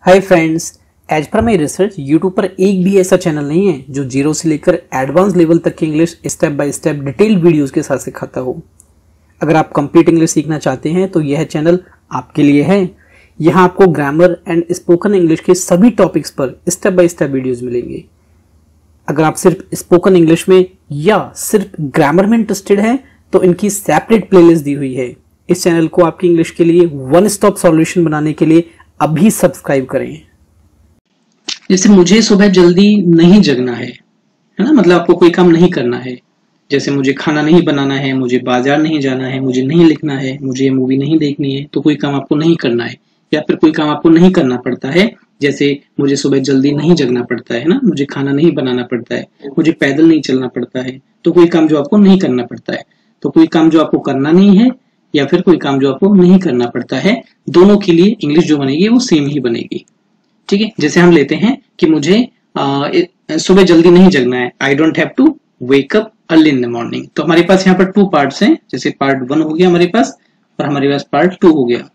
Hi friends, as per my research YouTube पर एक भी ऐसा चैनल नहीं है जो जीरो से लेकर एडवांस लेवल तक की English step by step detailed videos के साथ सिखाता हो। अगर आप कंप्लीट इंग्लिश सीखना चाहते हैं तो यह चैनल आपके लिए है। यहाँ आपको ग्रामर एंड स्पोकन इंग्लिश के सभी टॉपिक्स पर स्टेप बाय स्टेप वीडियोज मिलेंगे। अगर आप सिर्फ स्पोकन इंग्लिश में या सिर्फ ग्रामर में इंटरेस्टेड हैं तो इनकी सेपरेट प्लेलिस्ट दी हुई है। इस चैनल को आपकी इंग्लिश के लिए वन स्टॉप सॉल्यूशन बनाने के लिए अभी सब्सक्राइब करें। जैसे मुझे सुबह जल्दी नहीं जगना है ना, मतलब आपको कोई काम नहीं करना है। जैसे मुझे खाना नहीं बनाना है, मुझे बाजार नहीं जाना है, मुझे नहीं लिखना है, मुझे ये मूवी नहीं देखनी है, तो कोई काम आपको नहीं करना है। या फिर कोई काम आपको नहीं करना पड़ता है, जैसे मुझे सुबह जल्दी नहीं जगना पड़ता है ना, मुझे खाना नहीं बनाना पड़ता है, मुझे पैदल नहीं चलना पड़ता है, तो कोई काम जो आपको नहीं करना पड़ता है। तो कोई काम जो आपको करना नहीं है या फिर कोई काम जो आपको नहीं करना पड़ता है, दोनों के लिए इंग्लिश जो बनेगी वो सेम ही बनेगी। ठीक है, जैसे हम लेते हैं कि मुझे सुबह जल्दी नहीं जगना है, I don't have to wake up early in the morning. तो हमारे पास यहाँ पर टू पार्ट्स हैं, जैसे पार्ट 1 हो गया हमारे पास और हमारे पास पार्ट 2 हो गया।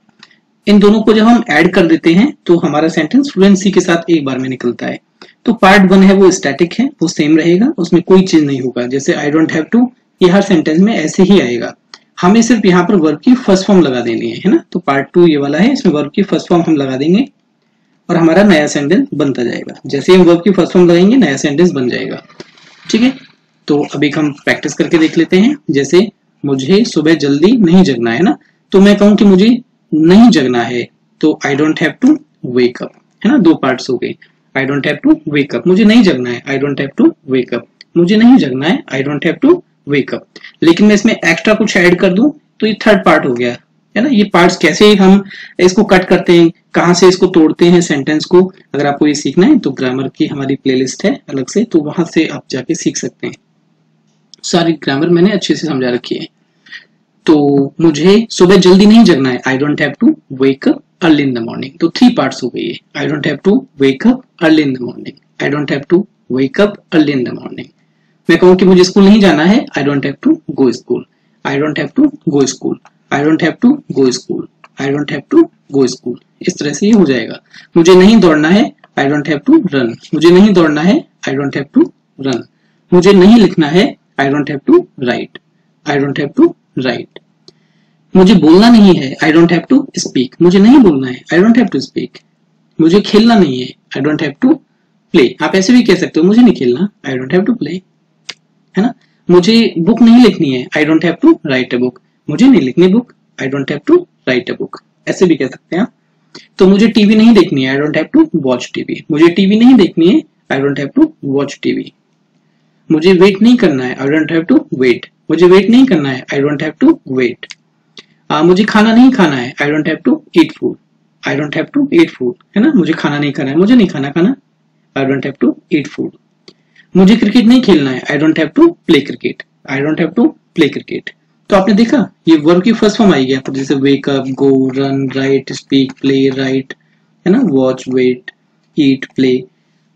इन दोनों को जब हम ऐड कर देते हैं तो हमारा सेंटेंस फ्लुएंसी के साथ एक बार में निकलता है। तो पार्ट 1 है वो स्टैटिक है, वो सेम रहेगा, उसमें कोई चीज नहीं होगा। जैसे आई डोंट हैव टू, ये हर सेंटेंस में ऐसे ही आएगा। हमें सिर्फ यहाँ पर वर्ब की फर्स्ट फॉर्म लगा देनी है ना। तो पार्ट 2 ये वाला है, इसमें वर्ब की फर्स्ट फॉर्म हम लगा देंगे और हमारा नया सेंटेंस बनता जाएगा। जैसे हम वर्ब की फर्स्ट फॉर्म लगाएंगे नया सेंटेंस बन जाएगा। ठीक है, तो अभी हम प्रैक्टिस करके देख लेते हैं। जैसे मुझे सुबह जल्दी नहीं जगना है ना, तो मैं कहूँ कि मुझे नहीं जगना है तो I don't have to wake up, है ना। 2 पार्ट्स हो गए। I don't have to wake up, मुझे नहीं जगना है, I don't have to wake up, मुझे नहीं जगना है, I don't have to wake up. लेकिन मैं इसमें एक्स्ट्रा कुछ ऐड कर दूं तो ये थर्ड पार्ट हो गया, है ना। ये पार्ट्स कैसे हम इसको कट करते हैं, कहां से इसको तोड़ते हैं सेंटेंस को, अगर आपको ये सीखना है तो ग्रामर की हमारी प्लेलिस्ट है अलग से, तो वहां से आप जाके सीख सकते हैं। सारी ग्रामर मैंने अच्छे से समझा रखी है। तो मुझे सुबह जल्दी नहीं जगना है, I don't have to wake up early in the morning. तो 3 पार्ट्स हो गई है। I don't have to wake up early in the morning, I don't have to wake up early in the morning. मैं कहूँ कि मुझे school नहीं जाना है, I don't have to go school, I don't have to go school, I don't have to go school, I don't have to go school. इस तरह से ये हो जाएगा। मुझे नहीं दौड़ना है, I don't have to run, मुझे नहीं दौड़ना है, I don't have to run. मुझे नहीं लिखना है, I don't have to write, I don't have to write. मुझे बोलना नहीं है, I don't have to speak, मुझे नहीं बोलना है, I don't have to speak. मुझे खेलना नहीं है, I don't have to play. आप ऐसे भी कह सकते हो, मुझे नहीं खेलना, I don't have to play, है ना। मुझे बुक नहीं लिखनी है, I don't have to write a book, मुझे नहीं लिखनी book, I don't have to write a book. ऐसे भी कह सकते हैं। तो मुझे टीवी नहीं देखनी है, I don't have to watch TV, मुझे टीवी नहीं देखनी है, I don't have to watch TV. मुझे वेट नहीं करना है, I don't have to wait, मुझे वेट नहीं करना है, I don't have to wait. मुझे खाना नहीं खाना है, I don't have to eat food, I don't have to eat food, है ना। मुझे खाना नहीं खाना है, मुझे नहीं खाना, I don't have to eat food. मुझे क्रिकेट नहीं खेलना है, I don't have to play cricket, I don't have to play cricket. तो आपने देखा ये वर्ब की फर्स्ट फॉर्म आएगी यहाँ पर, जैसे wake up, go, run, write, speak, play, write, है ना, वॉच, वेट, ईट, प्ले।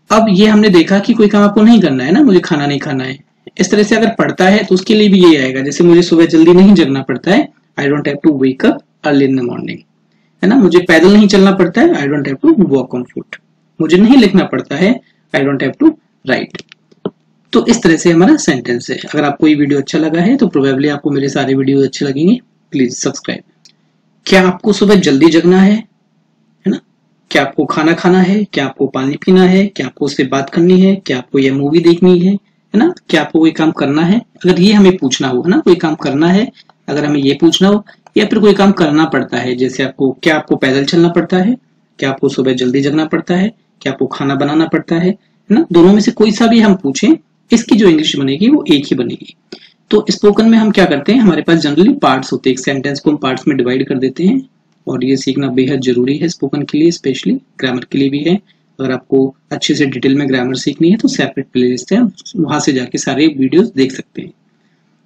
अब ये हमने देखा कि कोई काम आपको नहीं करना है ना, मुझे खाना नहीं खाना है। इस तरह से अगर पढ़ता है तो उसके लिए भी ये आएगा। जैसे मुझे सुबह जल्दी नहीं जगना पड़ता है, I don't have to wake up early in the morning, है ना। मुझे पैदल नहीं चलना पड़ता है, I don't have to walk on foot. मुझे नहीं लिखना पड़ता है, I don't have to write. तो इस तरह से हमारा सेंटेंस है। अगर आपको ये वीडियो अच्छा लगा है तो प्रोबेबली आपको मेरे सारे वीडियो अच्छे लगेंगे। Please subscribe. क्या आपको सुबह जल्दी जगना है ना। क्या आपको खाना खाना है, क्या आपको पानी पीना है, क्या आपको उससे बात करनी है, क्या आपको यह मूवी देखनी है ना, क्या आपको कोई काम करना है। अगर ये हमें पूछना हो, है ना, कोई काम करना है, अगर हमें ये पूछना हो, या फिर कोई काम करना पड़ता है, जैसे आपको क्या आपको पैदल चलना पड़ता है, क्या आपको सुबह जल्दी जगना पड़ता है, क्या आपको खाना बनाना पड़ता है ना, दोनों में से कोई सा भी हम पूछें, इसकी जो इंग्लिश बनेगी वो एक ही बनेगी। तो स्पोकन में हम क्या करते हैं, हमारे पास जनरली पार्ट्स होते हैं। एक सेंटेंस को हम पार्ट्स में डिवाइड कर देते हैं और ये सीखना बेहद जरूरी है स्पोकन के लिए, स्पेशली ग्रामर के लिए भी है। अगर आपको अच्छे से डिटेल में ग्रामर सीखनी है तो सेपरेट प्लेलिस्ट है, वहां से जाके सारे वीडियोस देख सकते हैं।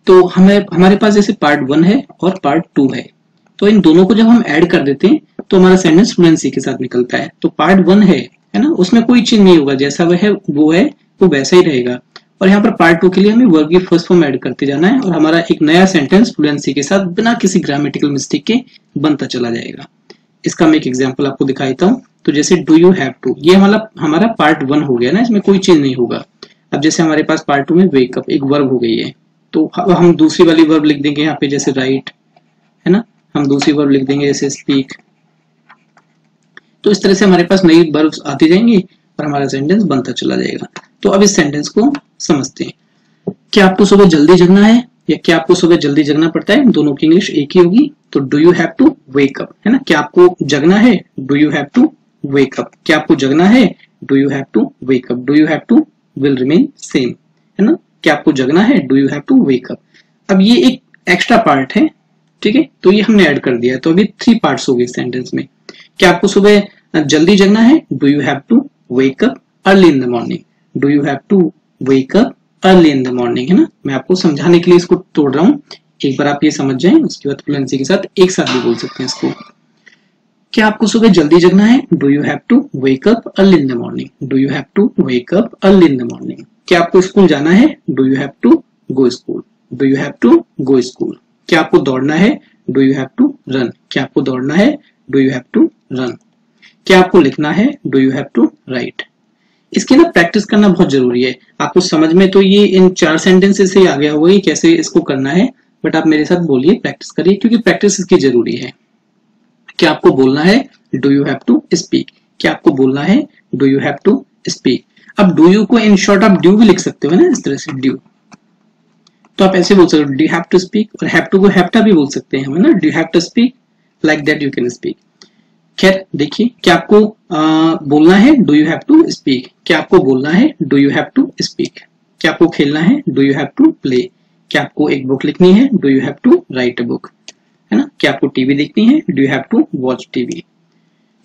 तो हमारे पास जैसे पार्ट 1 है और पार्ट 2 है, तो इन दोनों को जब हम ऐड कर देते हैं तो हमारा सेंटेंस फ्लुएंसी के साथ निकलता है। तो पार्ट 1 है ना, उसमें कोई चेंज नहीं होगा, जैसा वो है वो वैसा ही रहेगा। और यहाँ पर पार्ट 2 के लिए हमें वर्ब की फर्स्ट फॉर्म ऐड करते जाना है और हमारा एक नया सेंटेंस फ्लुएंसी के साथ बिना किसी ग्रामेटिकल मिस्टेक के बनता चला जाएगा। इसका मैं एक एग्जांपल आपको दिखाता हूँ। तो जैसे डू यू हैव टू, ये हमारा पार्ट 1 हो गया ना, इसमें कोई चेंज नहीं होगा। अब जैसे हमारे पास पार्ट 2 में वेकअप एक वर्ब हो गई है, तो अब हम दूसरी वाली वर्ब लिख देंगे यहाँ पे, जैसे राइट है ना, हम दूसरी वर्ब लिख देंगे जैसे स्पीक। तो इस तरह से हमारे पास नई वर्ब्स आती जाएंगी और हमारा सेंटेंस बनता चला जाएगा। तो अब इस सेंटेंस को समझते हैं। क्या आपको सुबह जल्दी जगना है या क्या आपको सुबह जल्दी जगना पड़ता है, दोनों की इंग्लिश एक ही होगी। तो do you have to wake up, है ना, क्या आपको जगना है, do you have to wake up, क्या आपको जगना है, do you have to wake up, do you have to will remain same, है ना, क्या आपको जगना है, do you have to wake up. अब ये एक एक्स्ट्रा पार्ट है, ठीक है, तो ये हमने ऐड कर दिया, तो अभी 3 पार्ट्स हो गए सेंटेंस में। क्या आपको सुबह जल्दी जगना है, do you have to wake up early in the morning, do you have to wake up early in the morning, है ना। मैं आपको समझाने के लिए इसको तोड़ रहा हूँ, एक बार आप ये समझ जाएं, उसके बाद फ्लुएंसी के साथ एक साथ भी बोल सकते हैं इसको। क्या आपको सुबह जल्दी जगना है, do you have to wake up early in the morning, do you have to wake up early in the morning. क्या आपको स्कूल जाना है, do you have to go school, do you have to go school. क्या आपको दौड़ना है, do you have to run, क्या आपको दौड़ना है, do you have to run. क्या आपको लिखना है, do you have to write. इसकी ना प्रैक्टिस करना बहुत जरूरी है। आपको समझ में तो ये इन 4 सेंटेंसेस से आ गया होगा कि कैसे इसको करना है, बट आप मेरे साथ बोलिए, प्रैक्टिस करिए, क्योंकि प्रैक्टिस इसकी जरूरी है। क्या आपको बोलना है, do you have to speak, क्या आपको बोलना है, do you have to speak. अब डू यू को इन शॉर्ट आप ड्यू भी लिख सकते हो ना, इस तरह से ड्यू, तो आप ऐसे बोल सकते हो, डू हैव टू स्पीक, और हैव टू को हैव भी बोल सकते हैं हम, है ना, do have to speak, like that you can speak. खैर देखिए, क्या आपको बोलना है, do you have to speak, क्या आपको बोलना है, do you have to speak. क्या आपको खेलना है, do you have to play, क्या आपको एक बुक लिखनी है, do you have to write a book, है ना। क्या आपको टीवी देखनी है, do you have to watch TV.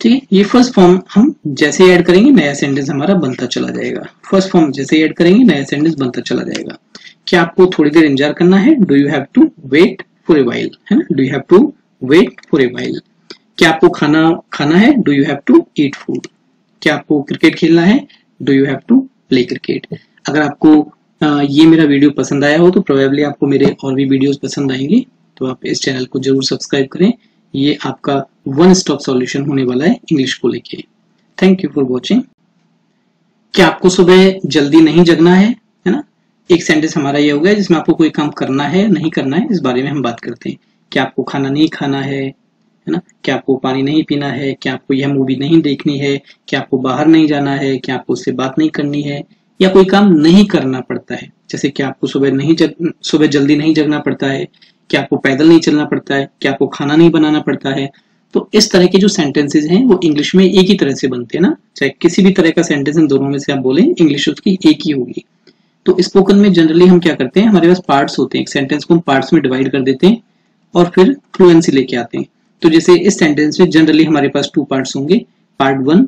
ठीक है, ये फर्स्ट फॉर्म हम जैसे ऐड करेंगे नया सेंटेंस हमारा बनता चला जाएगा। फर्स्ट फॉर्म जैसे ऐड करेंगे नया सेंटेंस बनता चला जाएगा। क्या आपको थोड़ी देर इंतजार करना है, do you have to wait for a while, है ना, do you have to wait for a while. क्या आपको खाना है, do you have to eat food. क्या आपको क्रिकेट खेलना है, do you have to play cricket. अगर आपको ये मेरा वीडियो पसंद आया हो तो प्रोबेबली आपको मेरे और भी वीडियोस पसंद आएंगे, तो आप इस चैनल को जरूर सब्सक्राइब करें। ये आपका वन स्टॉप सॉल्यूशन होने वाला है इंग्लिश को लेके। Thank you for watching. क्या आपको सुबह जल्दी नहीं जगना है ना, एक सेंटेंस हमारा ये हो गया जिसमें आपको कोई काम करना है नहीं करना है, इस बारे में हम बात करते हैं। क्या आपको खाना नहीं खाना है ना, क्या आपको पानी नहीं पीना है, क्या आपको यह मूवी नहीं देखनी है, क्या आपको बाहर नहीं जाना है, क्या आपको उससे बात नहीं करनी है, या कोई काम नहीं करना पड़ता है। जैसे क्या आपको सुबह जल्दी नहीं जगना पड़ता है, क्या आपको पैदल नहीं चलना पड़ता है, क्या आपको खाना नहीं बनाना पड़ता है। तो इस तरह के जो सेंटेंसेस हैं वो इंग्लिश में एक ही तरह से बनते हैं ना, चाहे किसी भी तरह का सेंटेंस इन दोनों में से आप बोलें, इंग्लिश उसकी एक ही होगी। तो स्पोकन में जनरली हम क्या करते हैं, हमारे पास पार्ट्स होते हैं, एक सेंटेंस को हम पार्ट्स में डिवाइड कर देते हैं और फिर फ्लुएंसी लेके आते हैं। तो जैसे इस सेंटेंस में जनरली हमारे पास 2 पार्ट्स होंगे। पार्ट 1,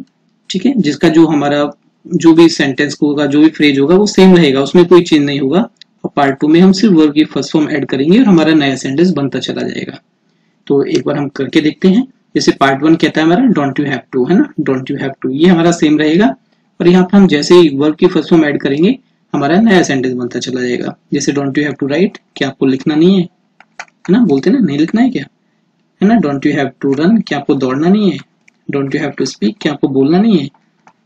ठीक है, जिसका जो हमारा जो भी सेंटेंस होगा, जो भी फ्रेज होगा वो सेम रहेगा, उसमें कोई चेंज नहीं होगा। और पार्ट 2 में हम सिर्फ वर्ब की फर्स्ट फॉर्म ऐड करेंगे और हमारा नया सेंटेंस बनता चला जाएगा। तो एक बार हम करके देखते हैं। जैसे पार्ट 1 कहता है हमारा डोंट यू हैव टू, है ना, डोंट यू हैव टू, ये हमारा सेम रहेगा। और यहाँ पर हम जैसे ही वर्ब की फर्स्ट फॉर्म ऐड करेंगे हमारा नया सेंटेंस बनता चला जाएगा। जैसे don't you have to write, क्या आपको लिखना नहीं है ना, बोलते ना नहीं लिखना है क्या, है ना। Don't you have to run, क्या आपको दौड़ना नहीं है। Don't you have to speak, क्या आपको बोलना नहीं है।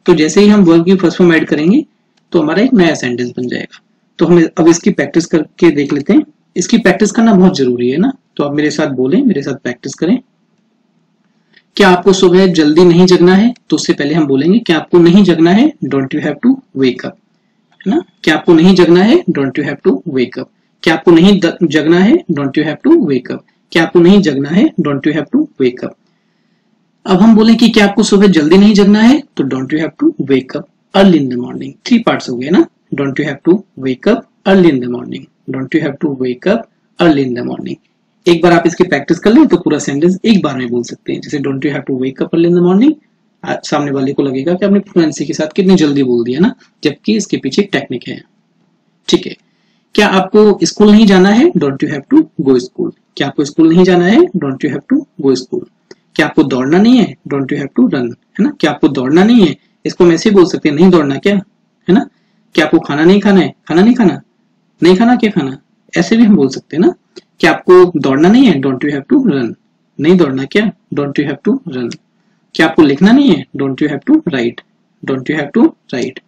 तो जैसे ही हम वर्ब की फर्स्ट फॉर्म ऐड करेंगे तो हमारा एक नया सेंटेंस बन जाएगा। तो हम अब इसकी प्रैक्टिस करके देख लेते हैं। इसकी प्रैक्टिस करना बहुत जरूरी है ना, तो आप मेरे साथ बोलें, मेरे साथ प्रैक्टिस करें। क्या आपको सुबह जल्दी नहीं जगना है, तो उससे पहले हम बोलेंगे क्या आपको नहीं जगना है, don't you have to wake up, है ना। क्या आपको नहीं जगना है, don't you have to wake up. क्या आपको नहीं जगना है, don't you have to wake up. क्या आपको नहीं जगना है, don't you have to wake up. अब हम बोले कि क्या आपको सुबह जल्दी नहीं जगना है, तो don't you have to wake up early in the morning. 3 parts हो गए ना, don't you have to wake up early in the morning, don't you have to wake up early in the morning. एक बार आप इसकी practice कर लें तो पूरा सेंटेंस एक बार में बोल सकते हैं। जैसे don't you have to wake up early in the morning, सामने वाले को लगेगा कि आपने फ्लुएंसी के साथ कितनी जल्दी बोल दिया ना, जबकि इसके पीछे एक टेक्निक है। ठीक है, क्या आपको स्कूल नहीं जाना है, don't you have to go school. क्या आपको स्कूल नहीं जाना है, don't you have to go school. क्या आपको दौड़ना नहीं है, don't you have to run, है ना। क्या आपको दौड़ना नहीं है, इसको हम ऐसे बोल सकते हैं, नहीं दौड़ना क्या, है ना। क्या आपको खाना नहीं खाना है, खाना नहीं खाना, नहीं खाना क्या खाना, ऐसे भी हम बोल सकते हैं ना। क्या आपको दौड़ना नहीं है, don't you have to run. नहीं दौड़ना क्या? Don't you have to run. क्या आपको लिखना नहीं है? Don't you have to write, don't you have to write.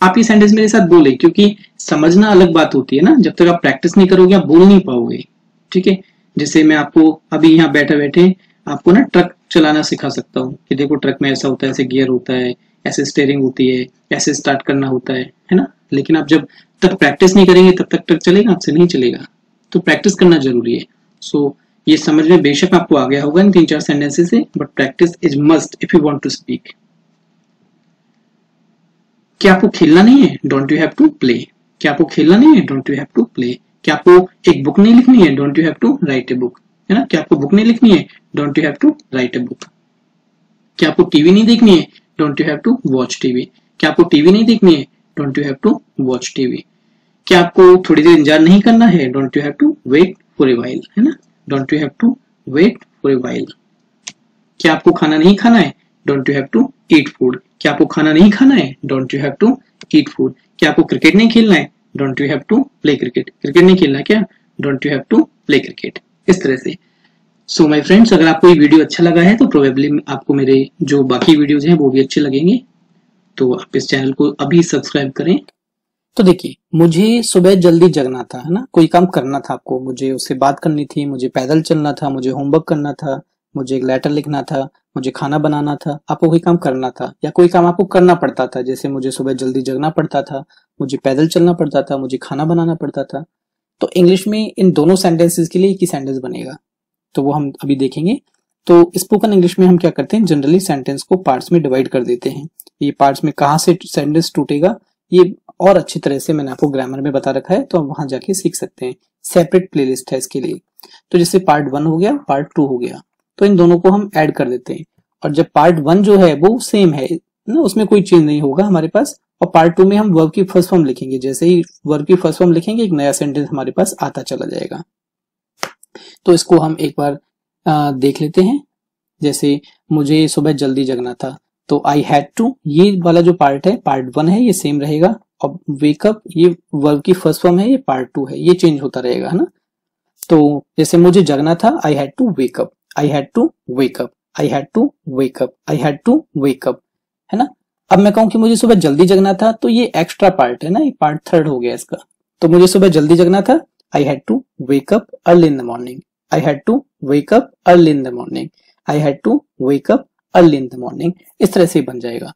आप ये सेंटेंस मेरे साथ बोले, क्योंकि समझना अलग बात होती है ना, जब तक आप प्रैक्टिस नहीं करोगे आप बोल नहीं पाओगे। ठीक है, जैसे मैं आपको अभी यहाँ बैठे बैठे आपको ना ट्रक चलाना सिखा सकता हूँ कि देखो ट्रक में ऐसा होता है, ऐसे गियर होता है, ऐसे स्टीयरिंग होती है, ऐसे स्टार्ट करना होता है ना। लेकिन आप जब तक प्रैक्टिस नहीं करेंगे तब तक ट्रक चलेगा? आपसे नहीं चलेगा। तो प्रैक्टिस करना जरूरी है। सो ये समझ में बेशक आपको आ गया होगा इन 3-4 सेंटेंसेस से, but practice is must if you want to speak. क्या आपको खेलना नहीं है? Don't you have to play. क्या आपको खेलना नहीं है? Don't you have to play. क्या आपको एक बुक नहीं लिखनी है? Don't you have to write a book, है ना। क्या आपको बुक नहीं लिखनी है? Don't you have to write a book. क्या आपको टीवी नहीं देखनी है? Don't you have to watch TV. क्या आपको टीवी नहीं देखनी है? Don't you have to watch TV. क्या आपको थोड़ी देर इंतजार नहीं करना है? Don't you have to wait for a while, है ना। Don't you have to wait for a while. क्या आपको खाना नहीं खाना है? Don't you have to eat food. क्या आपको खाना नहीं खाना है? Don't you have to eat food. क्या आपको क्रिकेट नहीं खेलना है? Don't you have to play cricket. Cricket नहीं खेलना क्या? Don't you have to play cricket. इस तरह से। सो माय फ्रेंड्स, अगर आपको ये वीडियो अच्छा लगा है तो प्रोबेबली आपको मेरे जो बाकी वीडियोज हैं वो भी अच्छे लगेंगे। तो आप इस चैनल को अभी सब्सक्राइब करें। तो देखिए, मुझे सुबह जल्दी जगना था, है ना, कोई काम करना था आपको, मुझे उससे बात करनी थी, मुझे पैदल चलना था, मुझे होमवर्क करना था, मुझे एक लेटर लिखना था, मुझे खाना बनाना था, आपको कोई काम करना था या कोई काम आपको करना पड़ता था। जैसे मुझे सुबह जल्दी जगना पड़ता था, मुझे पैदल चलना पड़ता था, मुझे खाना बनाना पड़ता था। तो इंग्लिश में इन दोनों सेंटेंसेस के लिए एक ही सेंटेंस बनेगा, तो वो हम अभी देखेंगे। तो स्पोकन इंग्लिश में हम क्या करते हैं, जनरली सेंटेंस को पार्ट्स में डिवाइड कर देते हैं। ये पार्ट्स में कहाँ से सेंटेंस टूटेगा ये और अच्छी तरह से मैंने आपको ग्रामर में बता रखा है, तो आप वहां जाके सीख सकते हैं। सेपरेट प्लेलिस्ट है इसके लिए। तो जैसे पार्ट 1 हो गया, पार्ट 2 हो गया, तो इन दोनों को हम ऐड कर देते हैं। और जब पार्ट 1 जो है वो सेम है ना, उसमें कोई चेंज नहीं होगा हमारे पास। और पार्ट 2 में हम वर्ब की फर्स्ट फॉर्म लिखेंगे। जैसे ही वर्ब की फर्स्ट फॉर्म लिखेंगे एक नया सेंटेंस हमारे पास आता चला जाएगा। तो इसको हम एक बार देख लेते हैं। जैसे मुझे सुबह जल्दी जगना था, तो आई हैड टू, ये वाला जो पार्ट है पार्ट 1 है, ये सेम रहेगा। और वेकअप ये वर्ब की फर्स्ट फॉर्म है, ये पार्ट 2 है, ये चेंज होता रहेगा, है ना। तो जैसे मुझे जगना था, I had to wake up, I had to wake up, I had to wake up, I had to wake up, है ना। अब मैं कहूं कि मुझे सुबह जल्दी जगना था, तो ये एक्स्ट्रा पार्ट है ना, ये पार्ट 3 हो गया इसका। तो मुझे सुबह जल्दी जगना था, I had to wake up early in the morning, I had to wake up early in the morning, I had to wake up early in the morning. इस तरह से बन जाएगा।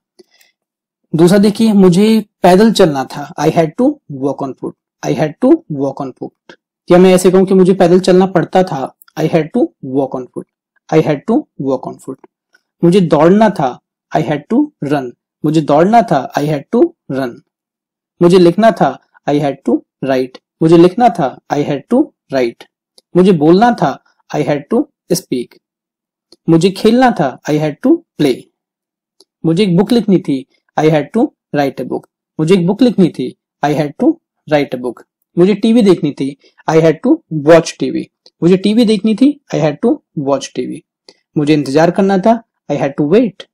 दूसरा देखिए, मुझे पैदल चलना था, I had to walk on foot, I had to walk on foot. या मैं ऐसे कहूं कि मुझे पैदल चलना पड़ता था, I had to walk on foot, I had to walk on foot. मुझे दौड़ना था, आई हैड टू रन, मुझे दौड़ना था, आई हैड टू रन। मुझे लिखना था, आई हैड टू राइट, मुझे लिखना था, आई हैड टू राइट। मुझे बोलना था, आई हैड टू स्पीक। मुझे खेलना था, आई हैड टू प्ले। मुझे एक बुक लिखनी थी, I had to write a book, मुझे एक बुक लिखनी थी, I had to write a book. मुझे टीवी देखनी थी, I had to watch TV, मुझे टीवी देखनी थी, I had to watch TV. मुझे इंतजार करना था, आई हैड टू वेट।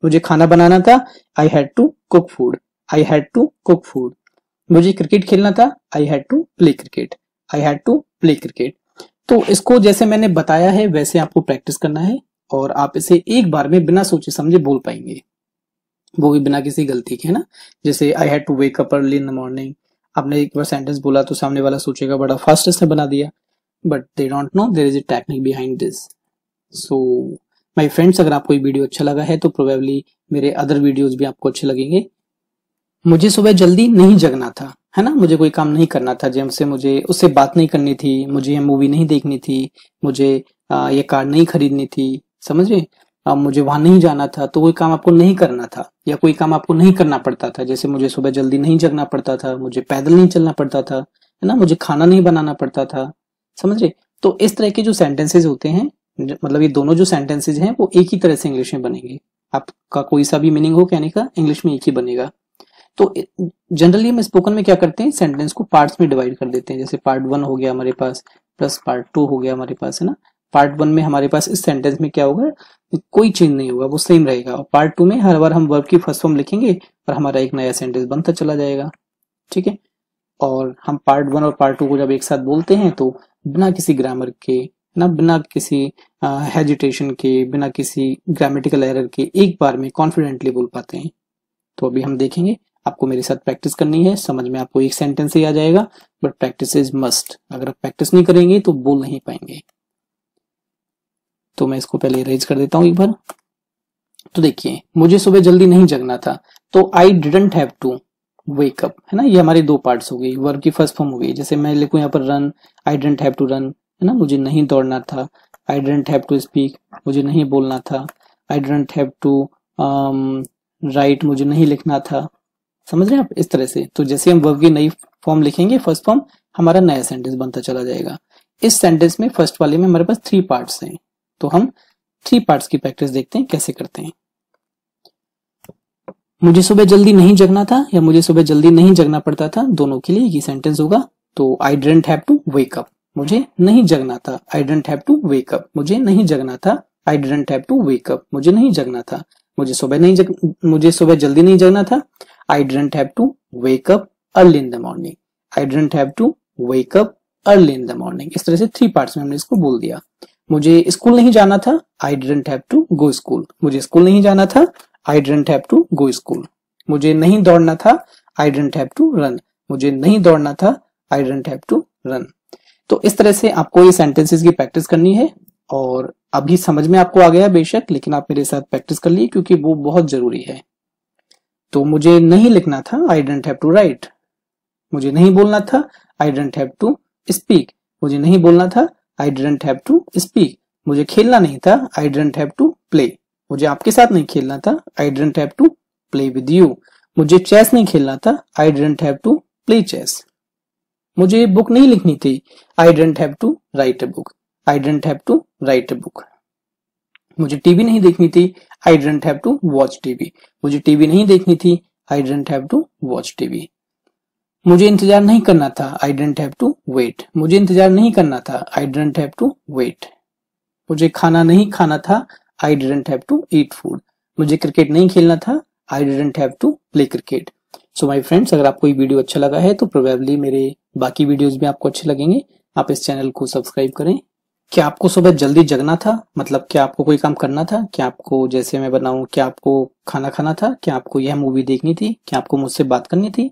मुझे खाना बनाना था, I had to cook food, I had to cook food. मुझे क्रिकेट खेलना था, I had to play cricket, I had to play cricket. तो इसको जैसे मैंने बताया है वैसे आपको प्रैक्टिस करना है और आप इसे एक बार में बिना सोचे समझे बोल पाएंगे, वो भी बिना किसी गलती के, है ना। जैसे I had to wake up early in the morning, आपने एक बार सेंटेंस बोला तो सामने वाला सोचेगा बड़ा फास्ट से बना दिया, but they don't know there is a technique behind this. So my friends, अगर आपको ये वीडियो अच्छा लगा है तो प्रोबेबली मेरे अदर वीडियोस भी आपको अच्छे लगेंगे। मुझे सुबह जल्दी नहीं जगना था, है ना, मुझे कोई काम नहीं करना था, जैसे मुझे उससे बात नहीं करनी थी, मुझे ये मूवी नहीं देखनी थी, मुझे ये कार नहीं खरीदनी थी, समझ रहे। मुझे वहां नहीं जाना था, तो कोई काम आपको नहीं करना था या कोई काम आपको नहीं करना पड़ता था। जैसे मुझे सुबह जल्दी नहीं जगना पड़ता था, मुझे पैदल नहीं चलना पड़ता था, है ना, मुझे खाना नहीं बनाना पड़ता था, समझ रहे। तो इस तरह के जो सेंटेंसेस होते हैं, मतलब ये दोनों जो सेंटेंसेस हैं वो एक ही तरह से इंग्लिश में बनेंगे। आपका कोई सा भी मीनिंग हो कहने का, इंग्लिश में एक ही बनेगा। तो जनरली हम स्पोकन में क्या करते हैं, सेंटेंस को पार्ट्स में डिवाइड कर देते हैं। जैसे पार्ट 1 हो गया हमारे पास, प्लस पार्ट 2 हो गया हमारे पास, है ना। पार्ट 1 में हमारे पास इस सेंटेंस में क्या होगा, कोई चेंज नहीं होगा, वो सेम रहेगा। और पार्ट 2 में हर बार हम वर्ब की फर्स्ट फॉर्म लिखेंगे और हमारा एक नया सेंटेंस बनता चला जाएगा, ठीक है। और हम पार्ट 1 और पार्ट 2 को जब एक साथ बोलते हैं तो बिना किसी ग्रामर के, ना, बिना किसी हेजिटेशन के, बिना किसी ग्रामेटिकल एरर के एक बार में कॉन्फिडेंटली बोल पाते हैं। तो अभी हम देखेंगे, आपको मेरे साथ प्रैक्टिस करनी है, समझ में आपको एक सेंटेंस ही आ जाएगा, बट प्रैक्टिस इज मस्ट। अगर आप प्रैक्टिस नहीं करेंगे तो बोल नहीं पाएंगे। तो मैं इसको पहले इरेज कर देता हूं एक बार। तो देखिए, मुझे सुबह जल्दी नहीं जगना था, तो I didn't have to wake up, है ना। ये हमारी दो पार्ट्स हो गई, वर्ब की फर्स्ट फॉर्म हो गई। जैसे मैं लिखूं यहाँ पर run, I didn't have to run, है ना, मुझे नहीं दौड़ना था। I didn't have to speak, मुझे नहीं बोलना था। I didn't have to write, मुझे नहीं लिखना था। समझ रहे हैं आप, इस तरह से। तो जैसे हम वर्ब की नई फॉर्म लिखेंगे, फर्स्ट फॉर्म, हमारा नया सेंटेंस बनता चला जाएगा। इस सेंटेंस में फर्स्ट वाले में हमारे पास 3 पार्ट्स हैं, तो हम 3 पार्ट्स की प्रैक्टिस देखते हैं कैसे करते हैं। मुझे सुबह जल्दी नहीं जगना था या मुझे सुबह जल्दी नहीं जगना पड़ता था, दोनों के लिए ये सेंटेंस होगा। तो I didn't have to wake up, मुझे नहीं जगना था। I didn't have to wake up, मुझे नहीं जगना था। I didn't have to wake up, मुझे नहीं जगना था। मुझे सुबह जल्दी नहीं जगना था। I didn't have to wake up early in the morning. I didn't have to wake up early in the morning. इस तरह से 3 पार्ट्स में हमने इसको बोल दिया। मुझे स्कूल नहीं जाना था, I didn't have to go school, मुझे स्कूल नहीं जाना था। I didn't have to go school. मुझे नहीं दौड़ना था, I didn't have to run, मुझे नहीं दौड़ना था। I didn't have to run. तो इस तरह से आपको ये सेंटेंसेस की प्रैक्टिस करनी है। और अभी समझ में आपको आ गया बेशक, लेकिन आप मेरे साथ प्रैक्टिस कर लिए क्योंकि वो बहुत जरूरी है। तो मुझे नहीं लिखना था, I didn't have to write. मुझे नहीं बोलना था, I didn't have to speak. मुझे नहीं बोलना था, I didn't have to speak. मुझे खेलना नहीं था, I didn't have to play. मुझे आपके साथ नहीं खेलना था, I didn't have to play with you. मुझे चेस नहीं खेलना था, I didn't have to play chess. मुझे बुक नहीं लिखनी थी, I didn't have to write a book. I didn't have to write a book. मुझे टीवी नहीं देखनी थी, I didn't have to watch TV. मुझे टीवी नहीं देखनी थी, I didn't have to watch TV. मुझे इंतजार नहीं करना था, I didn't have to wait. मुझे इंतजार नहीं करना था, I didn't have to wait. मुझे खाना नहीं खाना था, I didn't have to eat food. मुझे क्रिकेट नहीं खेलना था, I didn't have to play cricket. So my friends, अगर आपको ये वीडियो अच्छा लगा है तो प्रोबेबली मेरे बाकी वीडियोस भी आपको अच्छे लगेंगे। आप इस चैनल को सब्सक्राइब करें। क्या आपको सुबह जल्दी जगना था, मतलब क्या आपको कोई काम करना था? क्या आपको, जैसे मैं बनाऊं, क्या आपको खाना खाना था? क्या आपको यह मूवी देखनी थी? क्या आपको मुझसे बात करनी थी?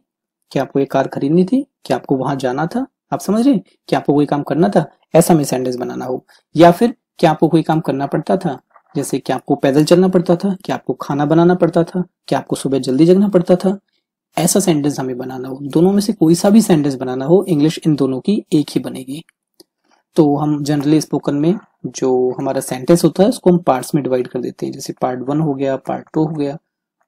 क्या आपको ये कार खरीदनी थी? क्या आपको वहां जाना था? आप समझ रहे हैं? क्या आपको कोई काम करना था? ऐसा में सेंटेंस बनाना हो। या फिर क्या आपको कोई काम करना पड़ता था, जैसे क्या आपको पैदल चलना पड़ता था? क्या आपको खाना बनाना पड़ता था? क्या आपको सुबह जल्दी जगना पड़ता था? ऐसा सेंटेंस हमें बनाना हो। दोनों में से कोई सा भी सेंटेंस बनाना हो, इंग्लिश इन दोनों की एक ही बनेगी। तो हम जनरली स्पोकन में जो हमारा सेंटेंस होता है उसको हम पार्ट्स में डिवाइड कर देते हैं। जैसे पार्ट 1 हो गया, पार्ट 2 हो गया,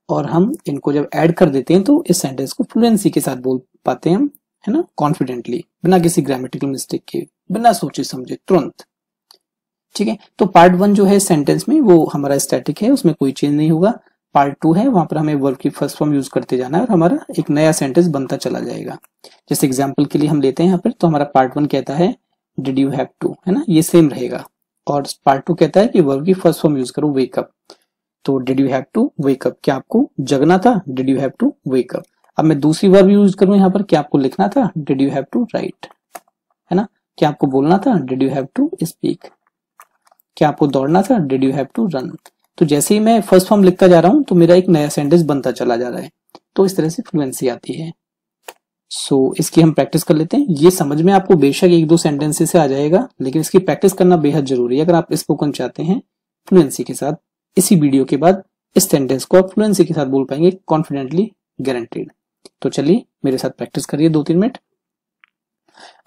और हम इनको जब ऐड कर देते हैं तो इस सेंटेंस को फ्लुएंसी के साथ बोल पाते हैं हम, है ना, कॉन्फिडेंटली, बिना किसी ग्रामेटिकल मिस्टेक के, बिना सोचे समझे, तुरंत। ठीक है। तो पार्ट 1 जो है सेंटेंस में, वो हमारा स्टैटिक है, उसमें कोई चेंज नहीं होगा। पार्ट 2 है, वहां पर हमें वर्ब की फर्स्ट फॉर्म यूज करते जाना है और हमारा एक नया सेंटेंस बनता चला जाएगा। जैसे एग्जाम्पल के लिए हम लेते हैं यहाँ पर, तो हमारा पार्ट 1 कहता है डिड यू हैव टू, है ना, ये सेम रहेगा। और पार्ट 2 कहता है कि वर्ब की फर्स्ट फॉर्म यूज करो, वेक अप। तो did you have to wake up, क्या आपको जगना था? Did you have to wake up. अब मैं दूसरी वर्ब यूज करूं यहाँ पर, क्या आपको लिखना था? Did you have to write, है ना। क्या आपको बोलना था? Did you have to speak. क्या आपको दौड़ना था? Did you have to run. तो जैसे ही मैं फर्स्ट फॉर्म लिखता जा रहा हूं तो मेरा एक नया सेंटेंस बनता चला जा रहा है। तो इस तरह से फ्लुएंसी आती है। सो इसकी हम प्रैक्टिस कर लेते हैं। ये समझ में आपको बेशक 1-2 सेंटेंसेस से आ जाएगा, लेकिन इसकी प्रैक्टिस करना बेहद जरूरी है। अगर आप स्पोकन चाहते हैं फ्लुएंसी के साथ, इसी वीडियो के बाद इस सेंटेंस को आप फ्लुएंसी के साथ बोल पाएंगे, कॉन्फिडेंटली, गारंटीड। तो चलिए मेरे साथ प्रैक्टिस करिए 2-3 मिनट।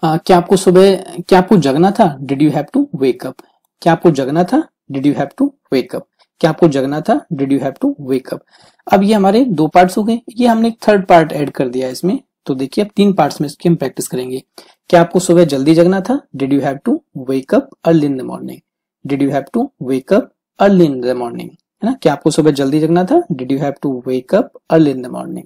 क्या आपको जगना था? Did you have to wake up. क्या आपको जगना था? Did you have to wake up. क्या आपको जगना था? Did you have to wake up. अब ये हमारे 2 पार्ट्स हो गए, ये हमने एक थर्ड पार्ट ऐड कर दिया इसमें। तो देखिए अब 3 पार्ट्स में इसकी हम प्रैक्टिस करेंगे। क्या आपको सुबह जल्दी जगना था? Did you have to wake up early in the morning. Did you have to wake up early in the morning, है ना। क्या आपको सुबह जल्दी जगना था? Did you have to wake up early in the morning.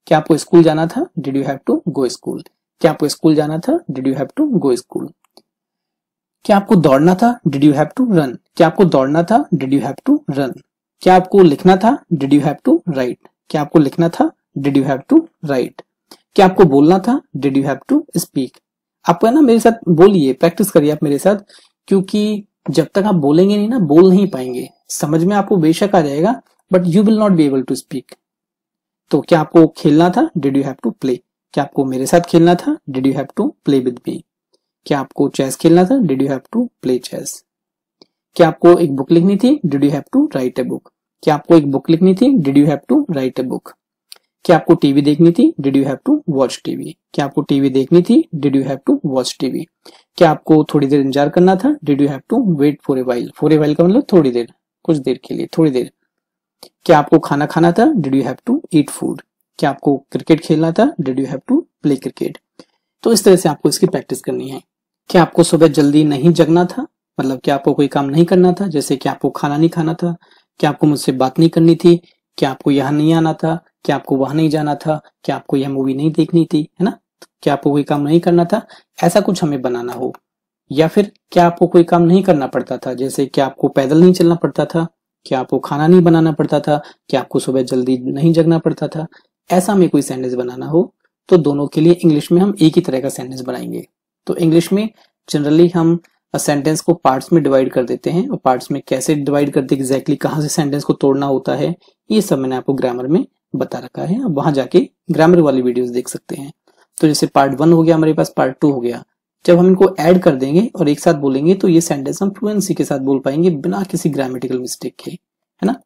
क्या आपको स्कूल जाना था? Did you have to go school. क्या आपको स्कूल जाना था? Did you have to go school. क्या आपको दौड़ना था? Did you have to run. क्या आपको दौड़ना था? Did you have to run. क्या आपको लिखना था? Did you have to write. क्या आपको लिखना था? Did you have to write. क्या आपको बोलना था? Did you have to speak. आप है ना मेरे साथ बोलिए, प्रैक्टिस करिए आप मेरे साथ। क्योंकि जब तक आप बोलेंगे नहीं ना, बोल नहीं पाएंगे। समझ में आपको बेशक आ जाएगा but you will not be able to speak. तो क्या आपको खेलना था? Did you have to play. क्या आपको मेरे साथ खेलना था? Did you have to play with me. क्या आपको चेस खेलना था? Did you have to play chess. क्या आपको एक बुक लिखनी थी? Did you have to write a book. क्या आपको एक बुक लिखनी थी? Did you have to write a book. क्या आपको टीवी देखनी थी? Did you have to watch TV. क्या आपको टीवी देखनी थी? Did you have to watch TV. क्या आपको थोड़ी देर इंतजार करना था? Did you have to wait for a while. For a while का मतलब थोड़ी देर, कुछ देर के लिए, थोड़ी देर। क्या आपको खाना खाना था? Did you have to eat food. क्या आपको क्रिकेट खेलना था? Did you have to play cricket. तो इस तरह से आपको इसकी प्रैक्टिस करनी है। क्या आपको सुबह जल्दी नहीं जगना था? मतलब क्या आपको कोई काम नहीं करना था, जैसे कि आपको खाना नहीं खाना था। क्या आपको मुझसे बात नहीं करनी थी। क्या आपको यहाँ नहीं आना था। क्या आपको वहां नहीं जाना था। क्या आपको यह मूवी नहीं देखनी थी, है ना। क्या आपको कोई काम नहीं करना था, ऐसा कुछ हमें बनाना हो। या फिर क्या आपको कोई काम नहीं करना पड़ता था, जैसे क्या आपको पैदल नहीं चलना पड़ता था। क्या आपको खाना नहीं बनाना पड़ता था। क्या आपको सुबह जल्दी नहीं जगना पड़ता था। ऐसा हमें कोई सेंटेंस बनाना हो तो दोनों के लिए इंग्लिश में हम एक ही तरह का सेंटेंस बनाएंगे। तो इंग्लिश में जनरली हम सेंटेंस को पार्ट्स में डिवाइड कर देते हैं, और पार्ट्स में कैसे डिवाइड करते हैं, एग्जैक्टली कहाँ से सेंटेंस को तोड़ना होता है, ये सब मैंने आपको ग्रामर में बता रखा है। अब वहां जाके ग्रामर वाली वीडियोस देख सकते हैं। तो जैसे पार्ट 1 हो गया हमारे पास, पार्ट 2 हो गया। जब हम इनको ऐड कर देंगे और एक साथ बोलेंगे तो ये सेंटेंस हम फ्लुएंसी के साथ बोल पाएंगे बिना किसी ग्रामेटिकल मिस्टेक के, है ना।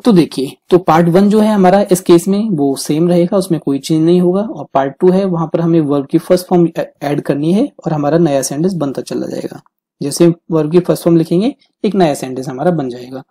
तो देखिए, तो पार्ट 1 जो है हमारा इस केस में वो सेम रहेगा, उसमें कोई चेंज नहीं होगा। और पार्ट 2 है, वहां पर हमें वर्ब की फर्स्ट फॉर्म ऐड करनी है और हमारा नया सेंटेंस बनता चला जाएगा। जैसे वर्ब की फर्स्ट फॉर्म लिखेंगे, एक नया सेंटेंस हमारा बन जाएगा।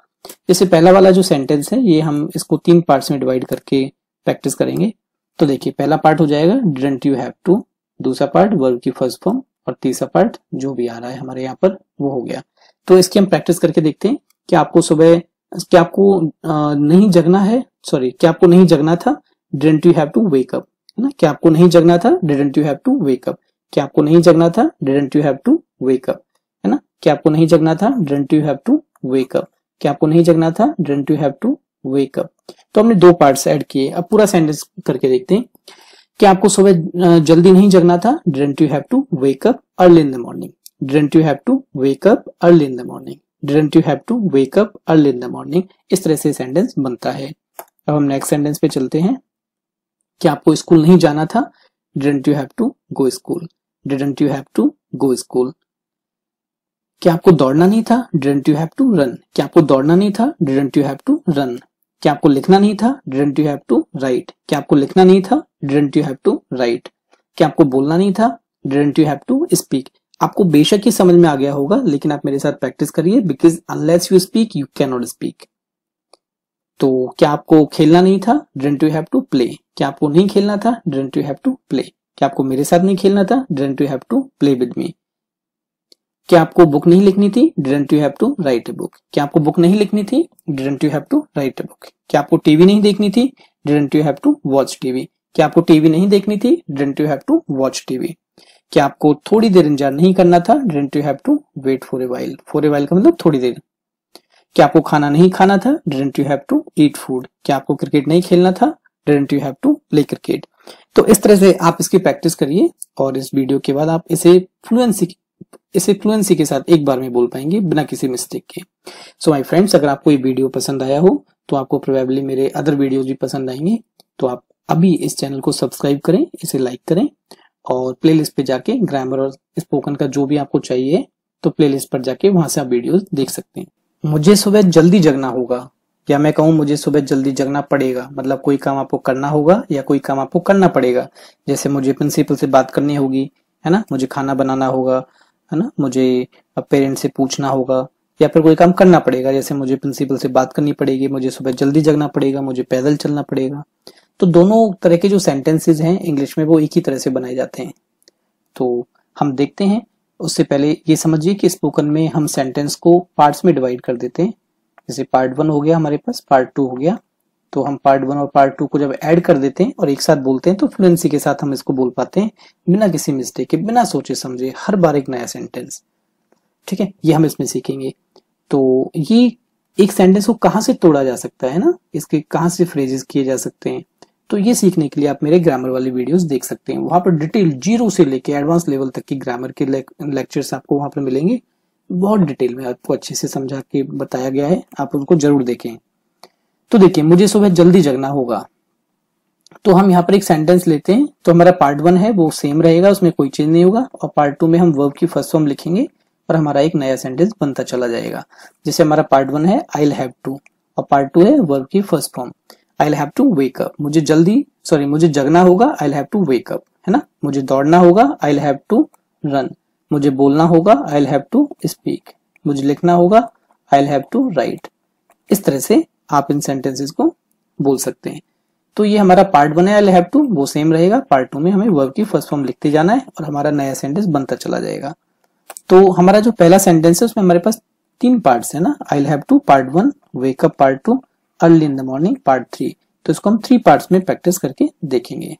जैसे पहला वाला जो सेंटेंस है, ये हम इसको 3 पार्ट्स में डिवाइड करके प्रैक्टिस करेंगे। तो देखिए, पहला पार्ट हो जाएगा डिडंट यू हैव टू, दूसरा पार्ट वर्ब की फर्स्ट फॉर्म, और तीसरा पार्ट जो भी आ रहा है हमारे यहाँ पर वो हो गया। तो इसकी हम प्रैक्टिस करके देखते हैं कि आपको सुबह, क्या आपको नहीं जगना है, सॉरी, क्या आपको नहीं जगना था, didn't you have to wake up, है ना। क्या आपको नहीं जगना था, didn't you have to wake up. क्या आपको नहीं जगना था, didn't you have to wake up, है ना। क्या आपको नहीं जगना था, didn't you have to wake up. क्या आपको नहीं जगना था, didn't you have to wake up. तो हमने 2 पार्ट्स ऐड किए। अब पूरा सेंटेंस करके देखते हैं। क्या आपको सुबह जल्दी नहीं जगना था, didn't you have to wake up early in the morning. Didn't you have to wake up early in the morning. Didn't you have to wake up early in the morning. इस तरह से सेंटेंस बनता है। अब हम next sentence पे चलते हैं। क्या आपको स्कूल नहीं जाना था, didn't you have to go school. Didn't you have to go school. क्या आपको दौड़ना नहीं था, didn't you have to run. क्या आपको दौड़ना नहीं था, didn't you have to run. क्या आपको लिखना नहीं था, didn't you have to write. क्या आपको लिखना नहीं था, didn't you have to write. क्या आपको बोलना नहीं था, didn't you have to speak. आपको बेशक ही समझ में आ गया होगा, लेकिन आप मेरे साथ प्रैक्टिस करिए, because unless you speak you can not speak. तो क्या आपको खेलना नहीं था, didn't you have to play. क्या आपको नहीं खेलना था, didn't you have to play. क्या आपको मेरे साथ नहीं खेलना था, didn't you have to play with me. क्या आपको बुक नहीं लिखनी थी, didn't you have to write a book. क्या आपको बुक नहीं लिखनी थी, didn't you have to write a book. क्या आपको टीवी नहीं देखनी थी, didn't you have to watch TV. क्या आपको टीवी नहीं देखनी थी, didn't you have to watch TV. क्या आपको थोड़ी देर इंतजार नहीं करना था, didn't you have to wait for a while. For a while का मतलब थोड़ी देर। क्या आपको खाना नहीं खाना था, didn't you have to eat food. क्या आपको क्रिकेट नहीं खेलना था, didn't you have to play cricket. तो इस तरह से आप इसकी प्रैक्टिस करिए, और इस वीडियो के बाद आप इसे फ्लुएंसी के साथ एक बार में बोल पाएंगे बिना किसी मिस्टेक के। सो माय फ्रेंड्स, अगर आपको ये वीडियो पसंद आया हो तो आपको प्रोबेबली मेरे अदर वीडियोज भी पसंद आएंगे। तो आप अभी इस चैनल को सब्सक्राइब करें, इसे लाइक करें, और प्लेलिस्ट पे जाके ग्रामर और स्पोकन का जो भी आपको चाहिए तो प्लेलिस्ट पर जाके वहां से आप वीडियोस देख सकते हैं। मुझे सुबह जल्दी जगना होगा, या मैं कहूँ मुझे सुबह जल्दी जगना पड़ेगा, मतलब कोई काम आपको करना होगा या कोई काम आपको करना पड़ेगा। जैसे मुझे प्रिंसिपल से बात करनी होगी, है ना, मुझे खाना बनाना होगा, है ना, मुझे पेरेंट्स से पूछना होगा, या फिर कोई काम करना पड़ेगा, जैसे मुझे प्रिंसिपल से बात करनी पड़ेगी, मुझे सुबह जल्दी जगना पड़ेगा, मुझे पैदल चलना पड़ेगा। तो दोनों तरह के जो सेंटेंसेस हैं इंग्लिश में वो एक ही तरह से बनाए जाते हैं। तो हम देखते हैं। उससे पहले ये समझिए कि स्पोकन में हम सेंटेंस को पार्ट्स में डिवाइड कर देते हैं। जैसे पार्ट 1 हो गया हमारे पास, पार्ट 2 हो गया। तो हम पार्ट 1 और पार्ट 2 को जब ऐड कर देते हैं और एक साथ बोलते हैं तो फ्लुएंसी के साथ हम इसको बोल पाते हैं बिना किसी मिस्टेक के, बिना सोचे समझे, हर बार एक नया सेंटेंस। ठीक है, ये हम इसमें सीखेंगे। तो ये एक सेंटेंस को कहाँ से तोड़ा जा सकता है ना, इसके कहाँ से फ्रेजेस किए जा सकते हैं, तो ये सीखने के लिए आप मेरे ग्रामर वाली वीडियोस देख सकते हैं। वहां पर डिटेल 0 से लेके एडवांस लेवल तक की ग्रामर के लेक्चर्स आपको वहां पर मिलेंगे। बहुत डिटेल में आपको अच्छे से समझा के बताया गया है, आप उनको जरूर देखें। तो देखिए, मुझे सुबह जल्दी जगना होगा, तो हम यहाँ पर एक सेंटेंस लेते हैं। तो हमारा पार्ट 1 है वो सेम रहेगा, उसमें कोई चेंज नहीं होगा, और पार्ट 2 में हम वर्ब की फर्स्ट फॉर्म लिखेंगे और हमारा एक नया सेंटेंस बनता चला जाएगा। जैसे हमारा पार्ट 1 है आई विल हैव टू, और पार्ट 2 है वर्ब की first form I will have to wake up, मुझे जगना होगा, I will have to wake up, है ना। मुझे दौड़ना होगा, I will have to run. मुझे बोलना होगा, I will have to speak. मुझे लिखना होगा, I will have to write. इस तरह से आप इन सेंटेंसेस को बोल सकते हैं। तो ये हमारा पार्ट 1 है आई विल हैव टू, वो सेम रहेगा। पार्ट 2 में हमें वर्ब की फर्स्ट फॉर्म लिखते जाना है और हमारा नया सेंटेंस बनता चला जाएगा। तो हमारा जो पहला सेंटेंस है उसमें हमारे पास 3 पार्ट्स है ना, I will have to part 1, wake up part 2, early in the morning part 3। तो इसको हम 3 पार्ट्स में प्रैक्टिस करके देखेंगे।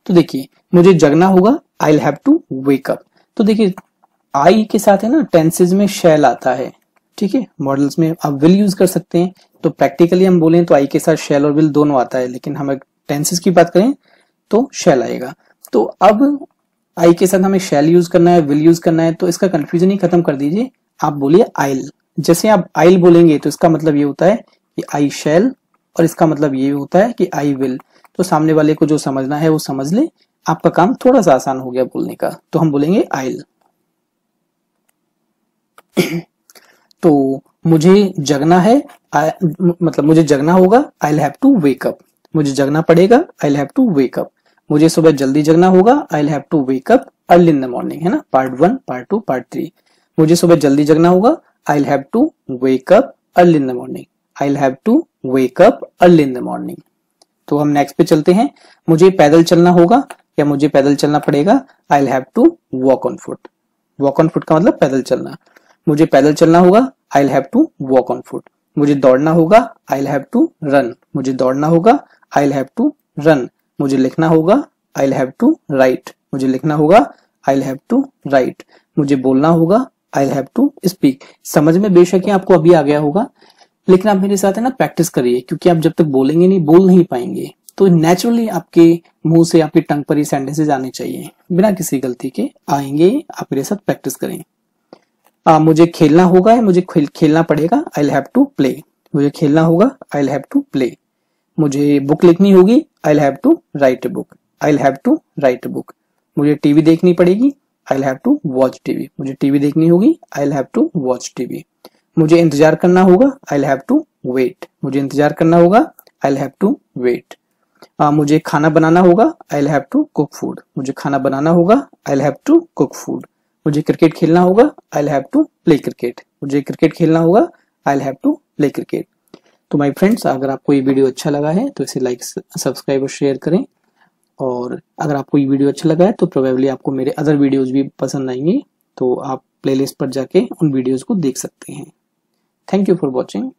तो देखिए, मुझे जगना होगा, I will have to wake up. तो देखिए, आई के साथ है ना टेंसेज में शैल आता है, ठीक है। मॉडल्स में आप विल यूज कर सकते हैं। तो प्रैक्टिकली हम बोलें तो आई के साथ शैल और विल दोनों आता है, लेकिन हम टेंसेस की बात करें तो शैल आएगा। तो अब आई के साथ हमें शैल यूज करना है, विल यूज करना है, तो इसका कंफ्यूजन ही खत्म कर दीजिए। आप बोलिए आइल। जैसे आप आइल बोलेंगे तो इसका मतलब ये होता है कि आई शैल, और इसका मतलब ये होता है कि आई विल। तो सामने वाले को जो समझना है वो समझ ले, आपका काम थोड़ा सा आसान हो गया बोलने का। तो हम बोलेंगे आइल। तो मुझे जगना है, मतलब मुझे जगना होगा, I will have to wake up. मुझे जगना पड़ेगा, I will have to wake up. मुझे सुबह जल्दी जगना होगा, I will have to wake up early in the morning, है ना। Part 1, part 2, part 3। मुझे सुबह जल्दी जगना होगा, I will have to wake up early in the morning, I will have to wake up early in the morning. तो हम next पे चलते हैं। मुझे पैदल चलना होगा या मुझे पैदल चलना पड़ेगा, I will have to walk on foot. Walk on foot का मतलब पैदल चलना। मुझे पैदल चलना होगा, I will have to walk on foot. मुझे दौड़ना होगा, I will have to run. मुझे दौड़ना होगा, I will have to run. मुझे लिखना होगा, I will have to write. मुझे लिखना होगा, I will have to write. मुझे बोलना होगा, I will have to speak. समझ में बेशक ही आपको अभी आ गया होगा, लेकिन आप मेरे साथ है ना प्रैक्टिस करिए, क्योंकि आप जब तक बोलेंगे नहीं, बोल नहीं पाएंगे। तो नेचुरली आपके मुंह से, आपकी टंग पर ही सेंटेंसेस आने चाहिए, बिना किसी गलती के आएंगे। आप मेरे साथ प्रैक्टिस करें। मुझे खेलना होगा या मुझे खेलना पड़ेगा, I will have to play. मुझे खेलना होगा, I will have to play. मुझे बुक लिखनी होगी, I will have to write a book. I will have to write a book. मुझे टीवी देखनी पड़ेगी, I will have to watch TV. मुझे टीवी देखनी होगी, I will have to watch TV. मुझे इंतजार करना होगा, I will have to wait. मुझे इंतजार करना होगा, I will have to wait. मुझे खाना बनाना होगा, I will have to cook food. मुझे खाना बनाना होगा, I will have to cook food. मुझे क्रिकेट खेलना होगा, I will have to play cricket. मुझे क्रिकेट खेलना होगा, I will have to play cricket. तो माय फ्रेंड्स, अगर आपको ये वीडियो अच्छा लगा है तो इसे लाइक, सब्सक्राइब और शेयर करें। और अगर आपको ये वीडियो अच्छा लगा है तो प्रोबेबली आपको मेरे अदर वीडियोज भी पसंद आएंगे, तो आप प्लेलिस्ट पर जाके उन वीडियोज को देख सकते हैं। Thank you for watching.